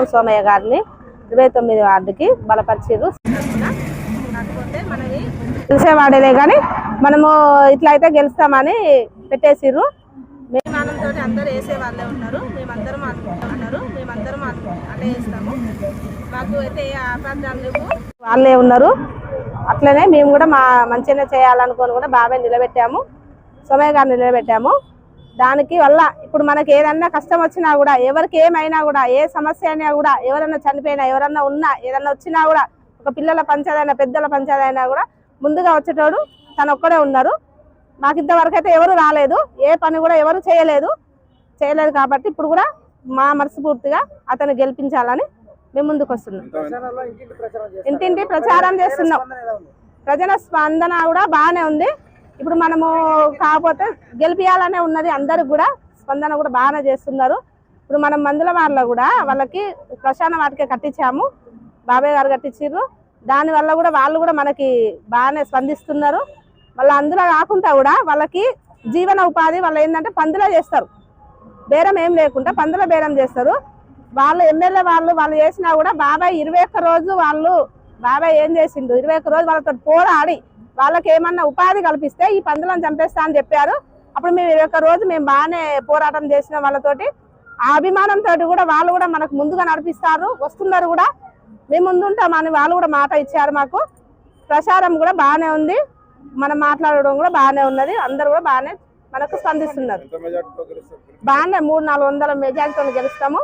తుమ్మం సోమయ్య గారిని 29 వార్డుకి బలపరిచిర్రు. కాకపోతే మనది గెలిచేవాడేలే కానీ మనము ఇట్లా అయితే గెలుస్తామని పెట్టేసిర్రు. మేమానంతో అందరూ వేసే వాళ్ళే ఉన్నారు, మేమందరం అట్లా వేస్తాము. మాకు అయితే ఏ ఆపాదాలు లేవు, వాళ్ళే ఉన్నారు. అట్లనే మేము కూడా మంచిగానే చేయాలనుకొని కూడా బాబాయ్ నిలబెట్టాము, సోమయ్య గారిని నిలబెట్టాము. దానికి వల్ల ఇప్పుడు మనకి ఏదన్నా కష్టం వచ్చినా కూడా, ఎవరికి ఏమైనా కూడా, ఏ సమస్య అయినా కూడా, ఎవరన్నా చనిపోయినా, ఎవరన్నా ఉన్నా, ఏదన్నా వచ్చినా కూడా, ఒక పిల్లల పంచాయతీ పెద్దల పంచాయతీ అయినా కూడా ముందుగా వచ్చేటోడు తను ఒక్కడే ఉన్నారు. మాకు ఇంతవరకు అయితే ఎవరు రాలేదు, ఏ పని కూడా ఎవరు చేయలేదు కాబట్టి ఇప్పుడు కూడా మా మనస్ఫూర్తిగా అతను గెలిపించాలని మేము ముందుకు వస్తున్నాం. ఇంటింటి ప్రచారం చేస్తున్నాం. ప్రజల స్పందన కూడా బాగానే ఉంది. ఇప్పుడు మనము కాకపోతే గెలిపియాలనే ఉన్నది. అందరికి కూడా స్పందన కూడా బాగానే చేస్తున్నారు. ఇప్పుడు మనం మందుల వాళ్ళ కూడా వాళ్ళకి శ్మశాన వాటికే కట్టించాము, బాబాయ్ గారు కట్టించారు. దానివల్ల కూడా వాళ్ళు కూడా మనకి బాగానే స్పందిస్తున్నారు. మళ్ళీ అందులో కాకుండా కూడా వాళ్ళకి జీవన ఉపాధి వాళ్ళు ఏంటంటే పందులో చేస్తారు, బేరం ఏం లేకుండా పందుల బేరం చేస్తారు. వాళ్ళు ఎమ్మెల్యే వాళ్ళు చేసినా కూడా బాబాయ్ 21 రోజు బాబాయ్ ఏం చేసిండు, 21 రోజు వాళ్ళతో పోరాడి వాళ్ళకి ఏమన్నా ఉపాధి కల్పిస్తే ఈ పందులను చంపేస్తా అని చెప్పారు. అప్పుడు మేము 21 రోజు మేము బాగానే పోరాటం చేసిన వాళ్ళతోటి. ఆ అభిమానంతో కూడా వాళ్ళు కూడా మనకు ముందుగా నడిపిస్తారు, వస్తున్నారు కూడా, మేము ముందుంటామని వాళ్ళు కూడా మాట ఇచ్చారు. మాకు ప్రచారం కూడా బాగానే ఉంది, మనం మాట్లాడడం కూడా బాగానే ఉన్నది. అందరు కూడా బాగానే మనకు స్పందిస్తున్నారు. బాగానే 300-400 మెజారిటీతో గెలుస్తాము.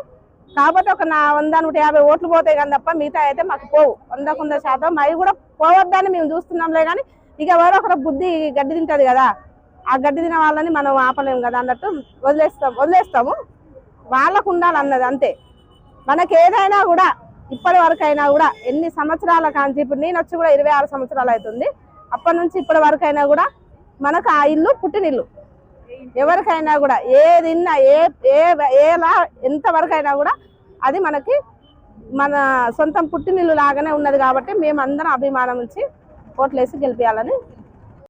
కాకపోతే ఒక 100-150 ఓట్లు పోతాయి కానీ తప్ప మిగతా అయితే మాకు పోవు. 100% అవి కూడా పోవద్దని మేము చూస్తున్నాంలే. కానీ ఇక ఎవరో ఒకరు బుద్ధి గడ్డి తింటది కదా, ఆ గడ్డి తిన వాళ్ళని మనం ఆపలేము కదా అన్నట్టు వదిలేస్తాము. వాళ్ళకు ఉండాలన్నది అంతే. మనకి ఏదైనా కూడా ఇప్పటి వరకు అయినా కూడా ఎన్ని సంవత్సరాల కాంచి, ఇప్పుడు నేను వచ్చి కూడా 26 సంవత్సరాలు అవుతుంది, అప్పటి నుంచి ఇప్పటి వరకు అయినా కూడా మనకు ఆ ఇల్లు పుట్టినిల్లు. ఎవరికైనా కూడా ఏదిన్నా ఏలా ఎంతవరకు అయినా కూడా అది మనకి మన సొంతం పుట్టినిల్లు లాగానే ఉన్నది. కాబట్టి మేము అందరం అభిమానం నుంచి ఓట్లేసి గెలిపించాలని